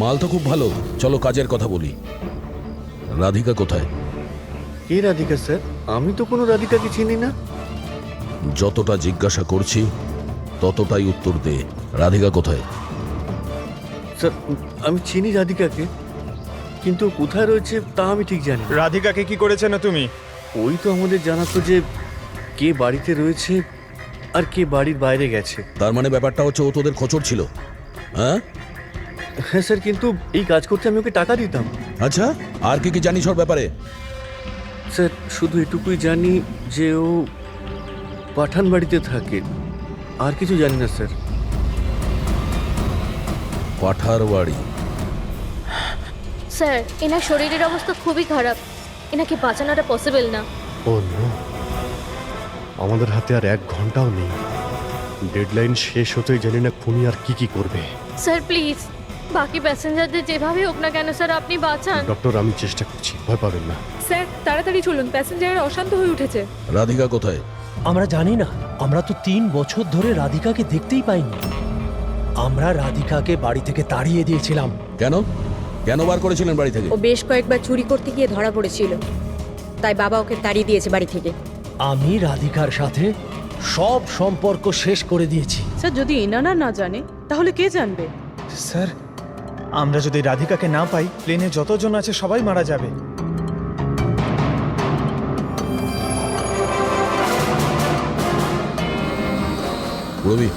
মাল তো খুব ভালো, চলো কাজের কথা বলি। রাধিকা কোথায়?
কে রাধিকা স্যার? আমি তো কোনো রাধিকাকে চিনি না।
যতটা জিজ্ঞাসা করছি ততটাই উত্তর দে। রাধিকা কোথায়?
স্যার আমি চিনি রাধিকাকে, কিন্তু কোথায় রয়েছে তা আমি ঠিক জানি।
রাধিকাকে কি করেছে না তুমি?
ওই তো আমাদের জানাতো যে কে বাড়িতে রয়েছে আর কে বাড়ির বাইরে গেছে।
তার মানে ব্যাপারটা হচ্ছে ও তোদের খোঁচর ছিল, হ্যাঁ?
হ্যাঁ স্যার, কিন্তু এই কাজ করতে আমি ওকে টাকা দিতাম।
আচ্ছা, আর কি কি জানিস ওর ব্যাপারে?
স্যার শুধু এটুকুই জানি যে ও পাঠান বাড়িতে থাকে, আর কিছু জানি না স্যার।
পাঠার বাড়ি?
স্যার, এনার শরীরের অবস্থা খুবই খারাপ, এনাকে বাঁচানোটা পসিবল না।
ও নো, আমাদের হাতে আর 1 ঘন্টাও নেই। ডেডলাইন শেষ হতেই জানি না খুনি আর কি করবে।
স্যার প্লিজ বাকি প্যাসেঞ্জারদের যেভাবে হোক না কেন স্যার আপনি বাঁচান।
ডক্টর আমি চেষ্টা করছি, ভয় পাবেন না।
স্যার তাড়াতাড়ি চলুন, প্যাসেঞ্জাররা অশান্ত হয়ে উঠেছে।
রাধিকা কোথায়?
আমরা জানি না, আমরা তো 3 বছর ধরে রাধিকাকে দেখতেই পাইনি। আমরা রাধিকাকে বাড়ি থেকে তাড়িয়ে দিয়েছিলাম।
কেন কেন বার করেছিলেন বাড়ি থেকে?
ও বেশ কয়েকবার চুরি করতে গিয়ে ধরা পড়েছিল, তাই বাবা ওকে তাড়িয়ে দিয়েছে বাড়ি থেকে।
আমি রাধিকার সাথে সব সম্পর্ক শেষ করে দিয়েছি।
স্যার যদি এনারা না জানে তাহলে কে জানবে?
স্যার আমরা যদি রাধিকাকে না পাই প্লেনে যতজন আছে সবাই মারা যাবে।
রবি,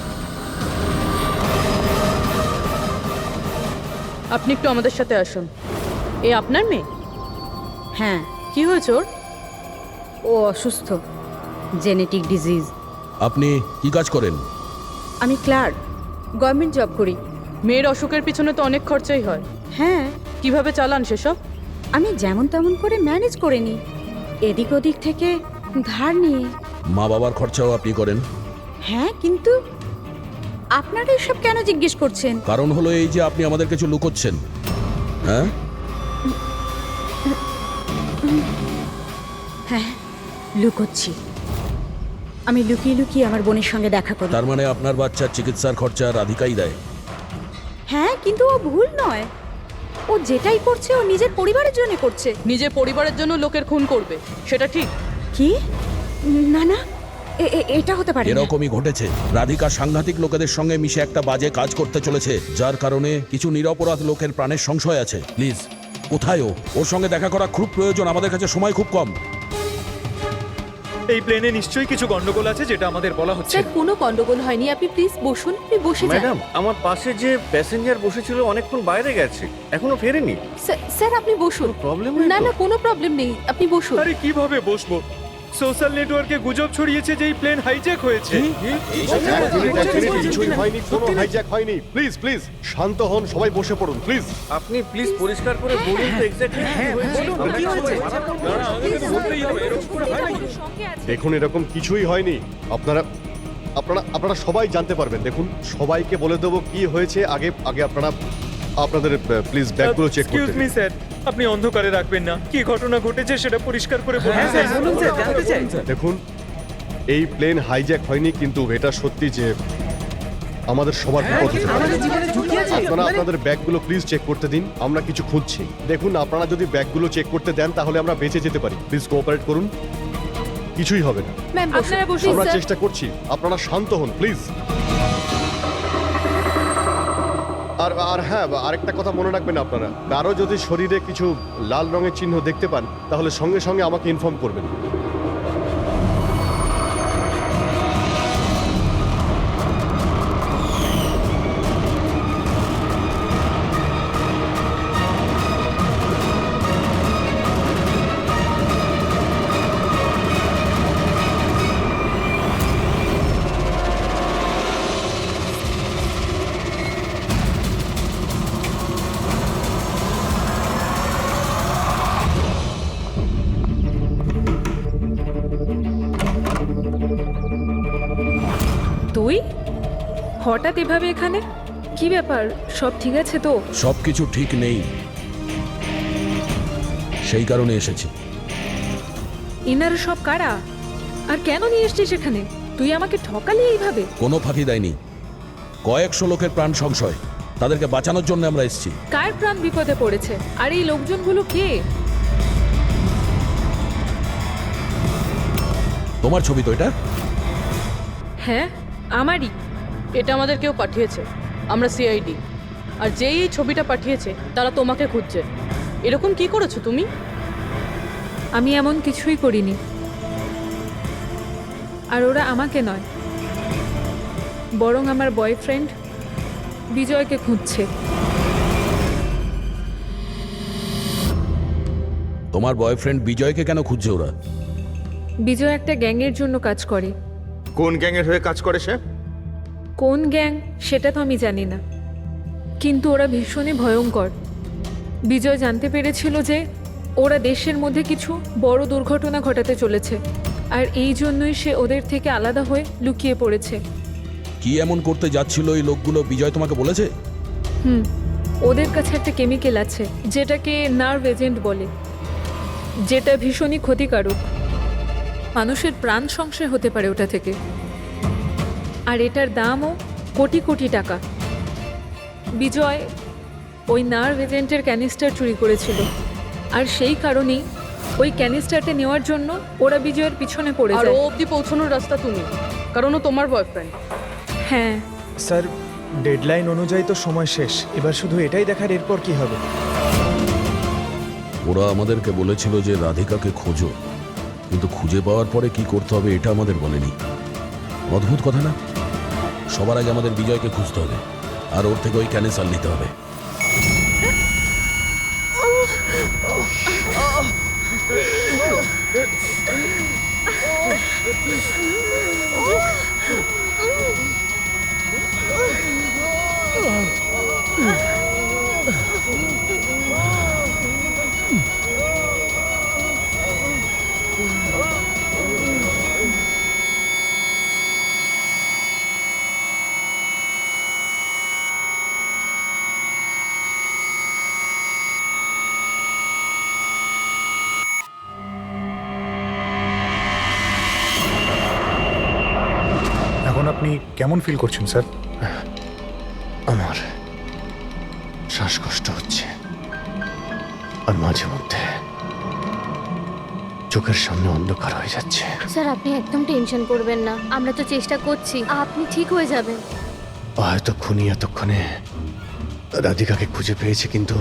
আপনি একটু আমাদের সাথে আসুন। এ আপনার মেয়ে?
হ্যাঁ,
কি হয়েছে ওর?
ও অসুস্থ, জেনেটিক ডিজিজ।
আপনি কি কাজ করেন?
আমি ক্লার্ক, গভর্নমেন্ট জব করি।
মেয়ের অসুখের পিছনে তো অনেক খরচাই হয়।
হ্যাঁ,
কিভাবে চালান সেসব?
আমি যেমন তেমন করে ম্যানেজ করে নিই, এদিক ওদিক থেকে ধার নিয়ে।
মা বাবার খরচাও আপনি করেন?
হ্যাঁ, কিন্তু আপনারা এসব কেন জিজ্ঞেস করছেন?
কারণ হলো এই যে আপনি আমাদের কিছু লুকোচ্ছেন। হ্যাঁ
হ্যাঁ, লুকোচ্ছি। আমি লুকিয়ে লুকিয়ে আমার বোনের সঙ্গে দেখা করি।
তার মানে আপনার বাচ্চার চিকিৎসার খরচা রাধিকাই দেয়?
হ্যাঁ, কিন্তু ও ভুল নয়। ও যেটাই করছে ও নিজের পরিবারের জন্য করছে।
নিজের পরিবারের জন্য লোকের খুন করবে, সেটা ঠিক?
কি? না না, এটা হতে পারে না।
এরকমই ঘটেছে। রাধিকা সাংঘাতিক লোকেদের সঙ্গে মিশে একটা বাজে কাজ করতে চলেছে, যার কারণে কিছু নিরপরাধ লোকের প্রাণের সংশয় আছে। প্লিজ, কোথায় ও? ওর সঙ্গে দেখা করা খুব প্রয়োজন, আমাদের কাছে সময় খুব কম।
এই প্লেনে নিশ্চয়ই কিছু গন্ডগোল আছে যেটা আমাদের বলা হচ্ছে।
স্যার কোনো গন্ডগোল হয়নি, আপনি প্লিজ বসুন, আপনি বসে যান।
ম্যাডাম, আমার পাশে যে প্যাসেঞ্জার বসেছিল অনেকক্ষণ বাইরে গেছে, এখনো ফেরেনি।
স্যার আপনি বসুন।
প্রবলেম
না না, কোনো প্রবলেম নেই, আপনি বসুন।
আরে কিভাবে বসবো? সোশ্যাল নেটওয়ার্কে গুজব ছড়িয়েছে যে এই প্লেন হাইজ্যাক হয়েছে।
কিছুই হয়নি, কোনো হাইজ্যাক হয়নি। প্লিজ প্লিজ শান্ত হন, সবাই বসে পড়ুন প্লিজ।
আপনি প্লিজ পরিষ্কার করে বলুন তো এক্স্যাক্টলি কি হয়েছে।
দেখুন এরকম কিছুই হয়নি। আপনারা আপনারা আপনারা সবাই জানতে পারবেন। দেখুন সবাইকে বলে দেবো কি হয়েছে। আগে আগে আপনারা আপনাদের প্লিজ ব্যাগগুলো চেক
এক্সকিউজ
করতে
মি
দিন।
স্যার, আপনি অন্ধকারে রাখবেন না। কি ঘটনা ঘটেছে সেটা পরিষ্কার করে বলুন।
দেখুন এই প্লেন হাইজ্যাক হয়নি, কিন্তু এটা সত্যি যে আমাদের সবার বিপদ হতে পারে। আপনারা আপনাদের ব্যাগগুলো প্লিজ চেক করতে দিন, আমরা কিছু খুঁজছি। দেখুন আপনারা যদি ব্যাগগুলো চেক করতে দেন তাহলে আমরা বেঁচে যেতে পারি। প্লিজ কোঅপারেট করুন, কিছুই হবে না।
ম্যাম আপনারা বসুন
আমরা
স্যার।
চেষ্টা করছি, আপনারা শান্ত হন প্লিজ। আর আর হ্যাঁ, আরেকটা কথা মনে রাখবেন, আপনারা কারো যদি শরীরে কিছু লাল রঙের চিহ্ন দেখতে পান তাহলে সঙ্গে সঙ্গে আমাকে ইনফর্ম করবেন।
তুই হঠাৎ এভাবে এখানে? কি ব্যাপার, সব ঠিক আছে তো?
সবকিছু ঠিক নেই, সেই কারণে এসেছি।
এনারা সব কারা আর কেন নিয়ে এসছিস এখানে? তুই আমাকে ঠকালি এইভাবে?
কোনো ফাঁকি দেয়নি, কয়েকশো লোকের প্রাণ সংশয়, তাদেরকে বাঁচানোর জন্য আমরা এসেছি।
কার প্রাণ বিপদে পড়েছে? আর এই লোকজনগুলো কে?
তোমার ছবি তো এটা?
হ্যাঁ আমারই।
এটা আমাদের কেউ পাঠিয়েছে, আমরা সিআইডি। আর যেই এই ছবিটা পাঠিয়েছে তারা তোমাকে খুঁজছে। এরকম কি করেছো তুমি?
আমি এমন কিছুই করিনি। আর ওরা আমাকে নয়, বরং আমার বয়ফ্রেন্ড বিজয়কে খুঁজছে।
তোমার বয়ফ্রেন্ড বিজয়কে কেন খুঁজছে ওরা?
বিজয় একটা গ্যাংয়ের জন্য কাজ করে।
কোন গ্যাংয়ের হয়ে কাজ করে সে?
কোন গ্যাং সেটা তো আমি জানি না, কিন্তু ওরা ভীষণই ভয়ঙ্কর। বিজয় জানতে পেরেছিল যে ওরা দেশের মধ্যে কিছু বড় দুর্ঘটনা ঘটাতে চলেছে, আর এই জন্যই সে ওদের থেকে আলাদা হয়ে লুকিয়ে পড়েছে।
কি এমন করতে যাচ্ছিল এই লোকগুলো বিজয় তোমাকে বলেছে?
হুম, ওদের কাছে একটা কেমিক্যাল আছে যেটাকে নার্ভ এজেন্ট বলে, যেটা ভীষণই ক্ষতিকারক। মানুষের প্রাণ সংশয় হতে পারে ওটা থেকে। আর এটার দামও কোটি কোটি টাকা। বিজয় ওই নার্ভ এজেন্টের ক্যানিস্টার চুরি করেছিল, আর সেই কারণেই ওই ক্যানিস্টারটা নেওয়ার জন্য ওরা বিজয়ের পিছনে পড়ে
আর
যায়।
ও অবধি পৌঁছানোর রাস্তা তুমি, কারণ ও তোমার বয়ফ্রেন্ড।
হ্যাঁ
স্যার, ডেডলাইন অনুযায়ী তো সময় শেষ, এবার শুধু এটাই দেখার এরপর কি হবে।
ওরা আমাদেরকে বলেছিল যে রাধিকাকে খোঁজো, কিন্তু খুঁজে পাওয়ার পরে কি করতে হবে এটা আমাদের বলেনি। অদ্ভুত কথা না? সবার আগে আমাদের বিজয়কে খুঁজতে হবে, আর ওর থেকে ওই ক্যানেসার নিতে হবে।
এখন আপনি কেমন ফিল করছেন স্যার?
আমার শ্বাসকষ্ট হচ্ছে, আর মাঝে মধ্যে চোখের সামনে অন্ধকার হয়ে যাচ্ছে।
স্যার আপনি একদম টেনশন করবেন না, আমরা তো চেষ্টা করছি, আপনি ঠিক হয়ে যাবেন।
হয়তো খুনি এতক্ষণে রাধিকাকে খুঁজে পেয়েছে, কিন্তু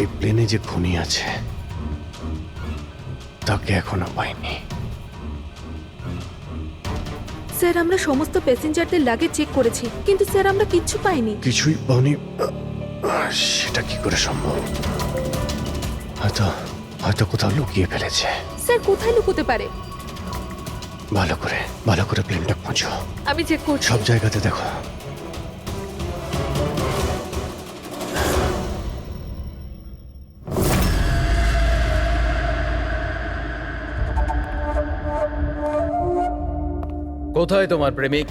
এই প্লেনে যে খুনি আছে তাকে এখনো পাইনি।
স্যার আমরা সমস্ত প্যাসেঞ্জারদের লাগেজ চেক করেছি, কিন্তু স্যার আমরা কিচ্ছু পাইনি।
কিছুই পাওনি? সেটা কি করে সম্ভব? হয়তো হয়তো কোথাও লুকিয়ে ফেলেছে।
স্যার কোথায় লুকোতে পারে?
ভালো করে প্লেনটা খোঁজো।
আমি চেক করছি।
সব জায়গাতে দেখো।
কোথায় তোমার প্রেমিক?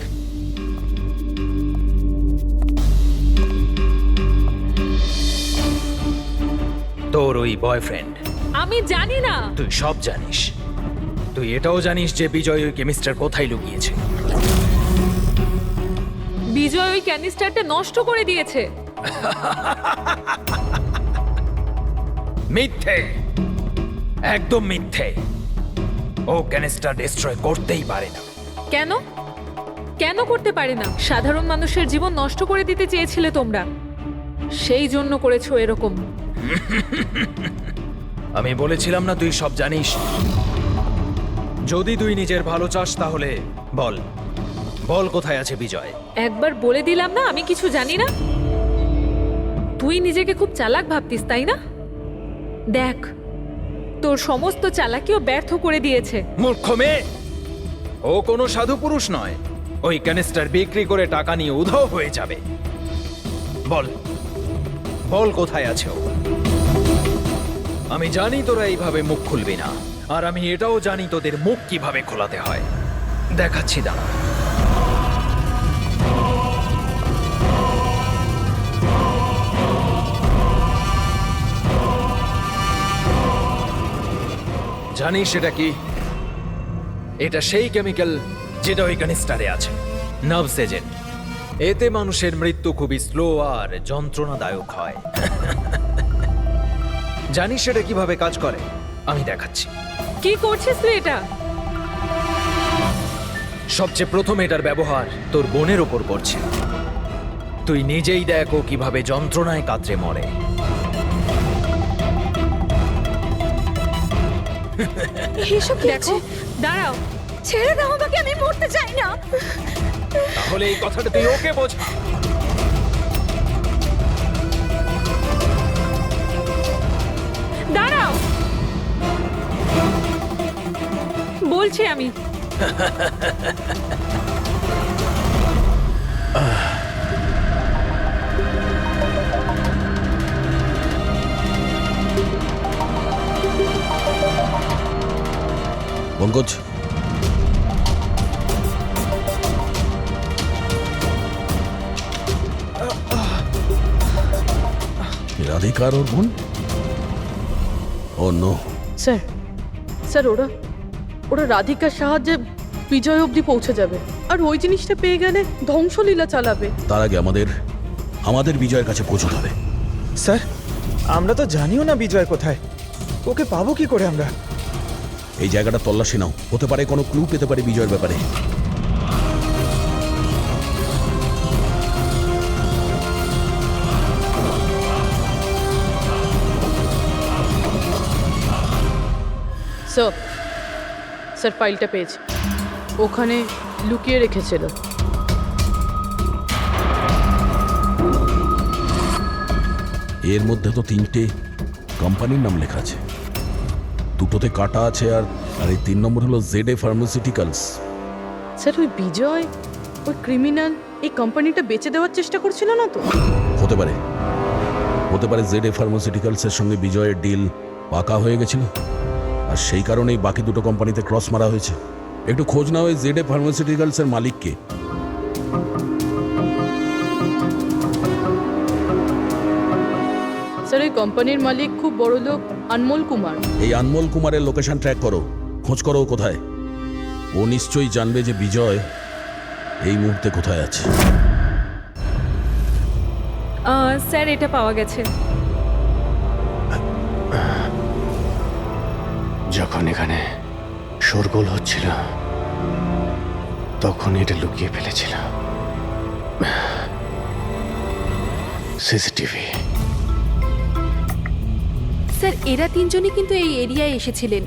তোর ওই বয়ফ্রেন্ড?
আমি জানি না।
তুই সব জানিস। তুই এটাও জানিস যে বিজয় ওই কেমিস্টার কোথায় লুকিয়েছে।
বিজয় ওই ক্যানিস্টারটা নষ্ট করে দিয়েছে।
মিথ্যে, একদম মিথ্যে। ও ক্যানিস্টার ডিস্ট্রয় করতেই পারে না।
কেন? কেন করতে পারে না? সাধারণ মানুষের জীবন নষ্ট করে দিতে চেয়েছিলে তোমরা, সেই জন্য করেছো এরকম।
আমি বলেছিলাম না তুই সব জানিস? যদি তুই নিজের ভালো চাস তাহলে বল, বল কোথায় আছে বিজয়?
একবার বলে দিলাম না আমি কিছু জানি না। তুই নিজেকে খুব চালাক ভাবতিস, তাই না? দেখ, তোর সমস্ত চালাকিও ব্যর্থ করে দিয়েছে।
মূর্খ মেয়ে! ও কোনো সাধু পুরুষ নয়। ওই ক্যানিস্টার বিক্রি করে টাকা নিয়ে উধাও হয়ে যাবে। বল, বল কোথায় আছে ও? আমি জানি তোরা এইভাবে মুখ খুলবি না, আর আমি এটাও জানি তোদের মুখ কিভাবে খোলাতে হয়। দেখাচ্ছি, দাঁড়া। জানিস এটা কি? এটা সেই কেমিক্যাল যেটা ওই ক্যানিস্টারে আছে, নার্ভস এজেন্ট। এতে মানুষের মৃত্যু খুবই স্লো আর যন্ত্রণাদায়ক হয়। জানিস সেটা কিভাবে কাজ করে? আমি দেখাচ্ছি।
কি করছিস তুই এটা?
সবচেয়ে প্রথম এটার ব্যবহার তোর বোনের ওপর করছে। তুই নিজেই দেখ ও কিভাবে যন্ত্রণায় কাতরে মরে।
এসব কি
দেখো, দাঁড়াও।
ছেড়ে দাও আমাকে, আমি মরতে চাই না।
তাহলে এই কথাটা তুই ওকে বোঝা।
দাঁড়াও, বলছি আমি।
পঙ্কজ, রাধিকা আর ওর বোন? ও নো।
স্যার স্যার ওরা ওরা রাধিকার সাহায্যে বিজয় অবধি পৌঁছে যাবে, আর ওই জিনিসটা পেয়ে গেলে ধ্বংসলীলা চালাবে।
তার আগে আমাদের বিজয়ের কাছে পৌঁছতে হবে।
স্যার আমরা তো জানিও না বিজয় কোথায়, ওকে পাবো কি করে আমরা?
এই জায়গাটা তল্লাশি নাও, হতে পারে কোনো ক্লু পেতে পারে বিজয়ের ব্যাপারে।
স্যার স্যার ফাইলটা পেয়েছি, ওখানে লুকিয়ে রেখেছিল।
এর মধ্যে তো 3টে কোম্পানির নাম লেখা আছে, দুটোতে কাটা আছে, আর এই 3 নম্বর হলো ZA ফার্মাসিউটিক্যালস।
স্যার ওই বিজয়, ওই ক্রিমিনাল এই কোম্পানিটা বেচে দেওয়ার চেষ্টা করছিল না তো?
হতে পারে ZA ফার্মাসিউটিক্যালসের সঙ্গে বিজয়ের ডিল পাকা হয়ে গেছিল, আর সেই কারণেই বাকি দুটো কোম্পানিতে ক্রস মারা হয়েছে। একটু খোঁজ নাও ওই ZA ফার্মাসিউটিক্যালসের মালিককে।
স্যার এই কোম্পানির মালিক খুব বড় লোক আনমোল কুমার।
এই আনমোল কুমারের লোকেশন ট্র্যাক করো, খোঁজ করো ও কোথায়। ও নিশ্চয়ই জানবে যে বিজয় এই মুহূর্তে কোথায় আছে।
স্যার এটা পাওয়া গেছে।
যখন এখানে শোরগোল হচ্ছিল তখন এটা লুকিয়ে ফেলেছিল। সিসিটিভি।
স্যার এরা 3জনই কিন্তু এই এরিয়ায় এসেছিলেন।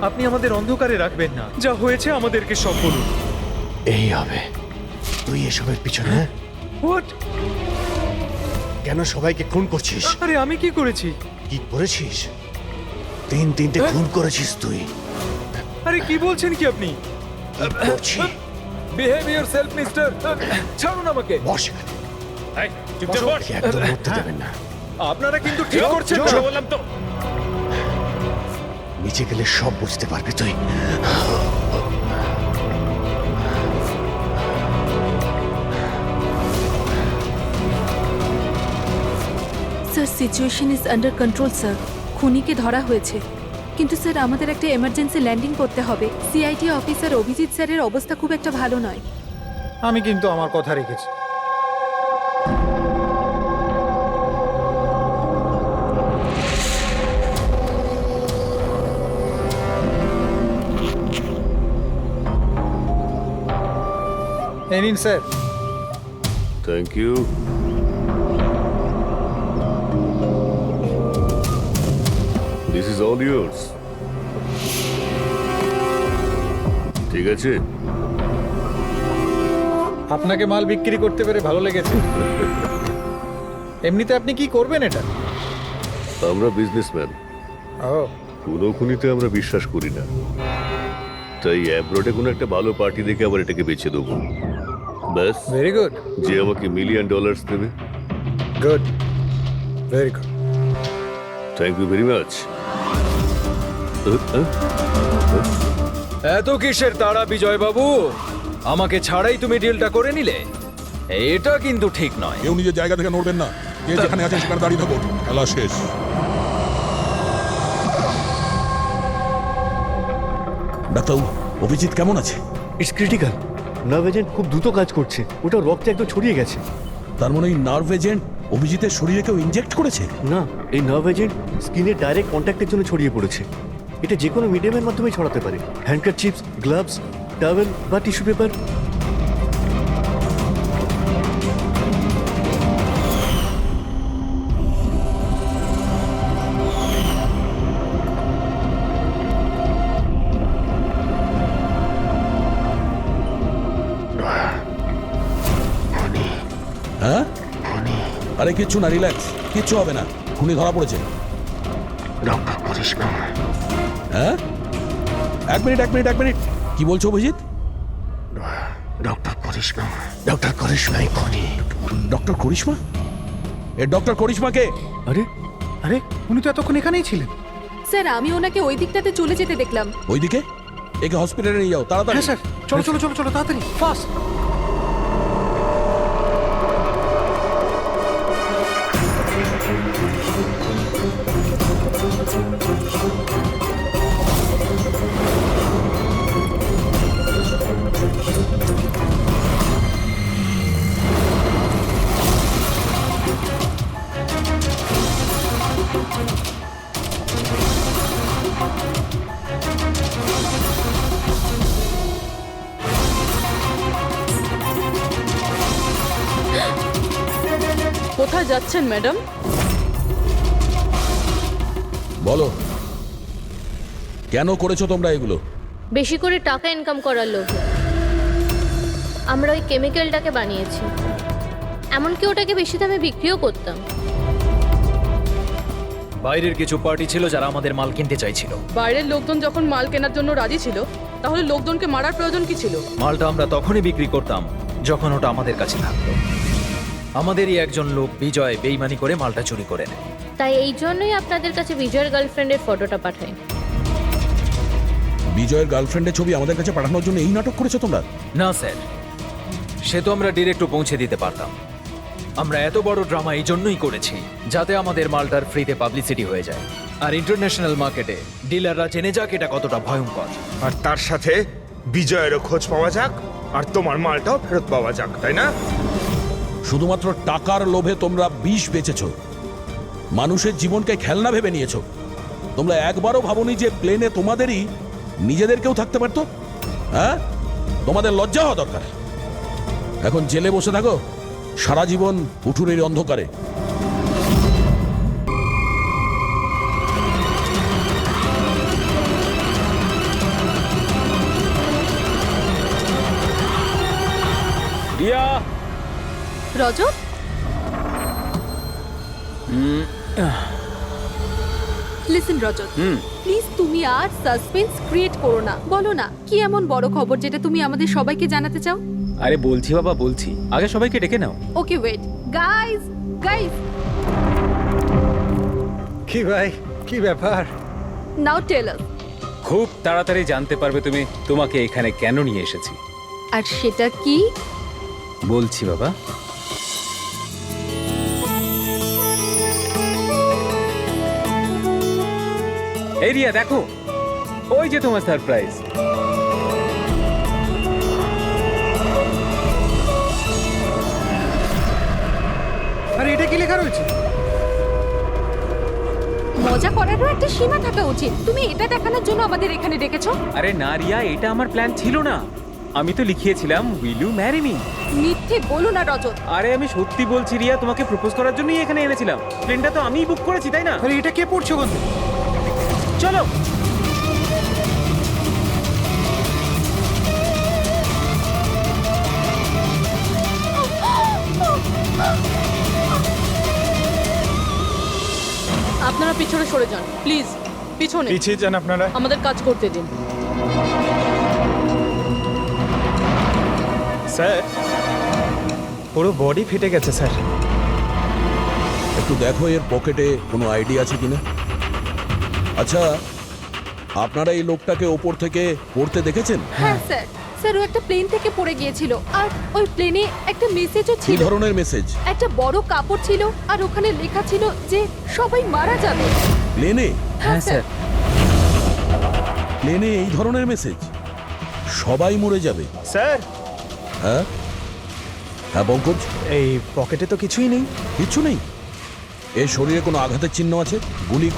আপনি আমাদের অন্ধকারে রাখবেন না, যা হয়েছে আমাদেরকে সব বলুন।
এই হবে। তুই এসবের পিছনে
হোয়াট?
কেন সবাইকে খুন করছিস?
আরে আমি কি করেছি?
কি করেছিস? 3টে খুন করেছিস তুই।
আরে কি বলছেন কি আপনি?
করছি।
Behave yourself mister. ছাড়ুন আমাকে।
বস এখানে।
এই চুপচাপ বস।
একদম উঠতে দেবেন না।
আপনারা কিন্তু ঠিক করছেন না, বললাম তো।
নিচে গেলে সব বুঝতে পারবি তুই।
Sir situation is under control sir. খুনিকে ধরা হয়েছে, কিন্তু স্যার আমাদের একটা এমার্জেন্সি ল্যান্ডিং করতে হবে। সিআইটি অফিসার অভিজিৎ স্যারের অবস্থা খুব একটা ভালো নয়।
আমি কিন্তু আমার কথা রেখেছি। এই নিন sir.
Thank you. This is all yours. ঠিক আছে।
আপনাকে মাল বিক্রি করতে পেরে ভালো লেগেছে। এমনিতে আপনি কি করবেন এটা?
আমরা বিজনেসম্যান,
ও
কোনো খুনিতে আমরা বিশ্বাস করি না, তাই অ্যাব্রোডে কোনো একটা ভালো পার্টি দেখে আবার এটাকে বেচে দেবো। ব্যাস।
Very good.
যে আমাকে $1 মিলিয়ন দেবে।
Good, very good.
Thank you very much.
এত কিসের তাড়া বিজয় বাবু? আমাকে ছাড়াই তুমি ডিলটা করে নিলে? এটা কিন্তু ঠিক নয়।
কেউ নিজের জায়গা থেকে নড়বেন না, যে যেখানে আছে সেখানে দাঁড়িয়ে থাকো, খেলা শেষ। ডাক্তার, অভিজিৎ কেমন আছে?
It's critical. নার্ভ এজেন্ট খুব দ্রুত কাজ করছে, ওটা রক্তে একদম ছড়িয়ে গেছে।
তার মানে এই নার্ভ এজেন্ট অভিজিতের শরীরে কেউ ইনজেক্ট করেছে?
না, এই নার্ভ এজেন্ট স্কিনের ডাইরেক্ট কন্ট্যাক্টের জন্য ছড়িয়ে পড়েছে। এটা যে কোনো মিডিয়ামের মাধ্যমে ছড়াতে পারে। হ্যান্ডকারচিপস, গ্লাভস, টাওয়েল বা টিস্যু পেপার।
হ্যাঁ? আরে কিচ্ছু না, রিল্যাক্স, কিচ্ছু হবে না। খুনি ধরা পড়েছে।
ডক্টর করিশ্মা।
হ্যাঁ? এক মিনিট। কি বলছো অভিজিৎ?
ডক্টর করিশ্মা। ডক্টর করিশ্মাই খুনি।
ডক্টর করিশ্মা? এ ডক্টর করিশ্মা কে?
আরে আরে উনি তো এতক্ষণ এখানেই ছিলেন।
স্যার আমি ওনাকে ওই দিকটাতে চলে যেতে দেখলাম।
ওইদিকে? একে হসপিটালে নিয়ে যাও তাড়াতাড়ি।
হ্যাঁ স্যার, চলো চলো চলো চলো তাড়াতাড়ি ফাস্ট।
কোথায় যাচ্ছেন ম্যাডাম?
বলো কেন করেছো তোমরা এগুলো?
বেশি করে টাকা ইনকাম করার লোভে আমরা ওই কেমিক্যালটাকে বানিয়েছি, এমনকি ওটাকে বেশি দামে বিক্রিও করতাম।
বাইরের কিছু পার্টি ছিল যারা আমাদের মাল কিনতে চাইছিল।
বাইরের লোকজন যখন মাল কেনার জন্য রাজি ছিল, তাহলে লোকজনকে মারার প্রয়োজন কি ছিল?
মালটা আমরা তখনই বিক্রি করতাম যখন ওটা আমাদের কাছে থাকতো। আমাদেরই একজন লোক বিজয় বেইমানি করে মালটা চুরি করে নেয়।
তাই এই জন্যই আপনাদের কাছে বিজয়ের গার্লফ্রেন্ডের ফটোটা পাঠাই।
বিজয়ের গার্লফ্রেন্ডের ছবি আমাদের কাছে পাঠানোর জন্য এই নাটক করেছো তোমরা?
না স্যার, সে তো আমরা ডিরেক্টও পৌঁছে দিতে পারতাম। আমরা এত বড় ড্রামা এই জন্যই করেছি যাতে আমাদের মালটার ফ্রিতে পাবলিসিটি হয়ে যায়, আর ইন্টারন্যাশনাল মার্কেটে ডিলাররা জেনে যাক এটা কতটা ভয়ঙ্কর।
আর তার সাথে বিজয়েরও খোঁজ পাওয়া যাক, আর তোমার মালটাও ফেরত পাওয়া যাক, তাই না?
শুধুমাত্র টাকার লোভে তোমরা বিষ বেচেছো, মানুষের জীবনকে খেলনা ভেবে নিয়েছো। তোমরা একবারও ভাবোনি যে প্লেনে তোমাদেরই নিজেদেরকেও থাকতে পারতো? হ্যাঁ, তোমাদের লজ্জা হওয়া দরকার। এখন জেলে বসে থাকো সারা জীবন উঠুনের অন্ধকারে।
রিয়া,
রজত, লিসেন রজত, প্লিজ তুমি আর সাসপেন্স ক্রিয়েট করো না। বলো না কি এমন বড় খবর যেটা তুমি আমাদের সবাইকে জানাতে চাও?
আরে বলছি বাবা বলছি, আগে সবাইকে ডেকে নাও।
ওকে ওয়েট, গাইস গাইস,
কি ভাই, কি ব্যাপার?
নাও টেল আস।
খুব তাড়াতাড়ি জানতে পারবে তুমি তোমাকে এখানে কেন নিয়ে এসেছি।
আর সেটা কি?
বলছি বাবা। এই রিয়া দেখো, ওই যে তোমার সারপ্রাইজ।
আরে এটা কি লেখা রয়েছে?
মজা করারও একটা সীমা থাকা উচিত। তুমি এটা দেখানোর জন্য আমাদের এখানে ডেকেছো?
আরে না রিয়া, এটা আমার প্ল্যান ছিল না। আমি তো লিখিয়েছিলাম উইল ইউ ম্যারি মি।
মিথ্যে বলো না রজত।
আরে আমি সত্যি বলছি রিয়া, তোমাকে প্রপোজ করার জন্যই এখানে এনেছিলাম। প্লেনটা তো আমিই বুক করেছি, তাই না?
আরে এটা কে পড়ছে বন্ধু?
চলো।
আপনারা পিছনে সরে যান প্লিজ, পিছনে
পিছিয়ে যান আপনারা।
আমাদের কাজ করতে দিন।
স্যার, পুরো বডি ফেটে গেছে স্যার।
একটু দেখো এর পকেটে কোনো আইডি আছে কিনা। আচ্ছা, আপনারা এই লোকটাকে ওপর থেকে পড়তে দেখেছেন?
হ্যাঁ স্যার, স্যার ও একটা প্লেন থেকে পড়ে গিয়েছিল, আর ওই প্লেনে একটা মেসেজও
কি
ছিল।
ধরনের মেসেজ?
একটা বড় কাপড় ছিল, আর ওখানে লেখা ছিল যে সবাই মারা যাবে।
প্লেনে?
হ্যাঁ স্যার।
প্লেনে এই ধরনের মেসেজ? সবাই মরে যাবে?
স্যার।
হ্যাঁ হ্যাঁ পঙ্কজ,
এই পকেটে তো কিছুই নেই।
কিছু নেই? এর শরীরে কোনো আঘাতের চিহ্ন আছে? গুলি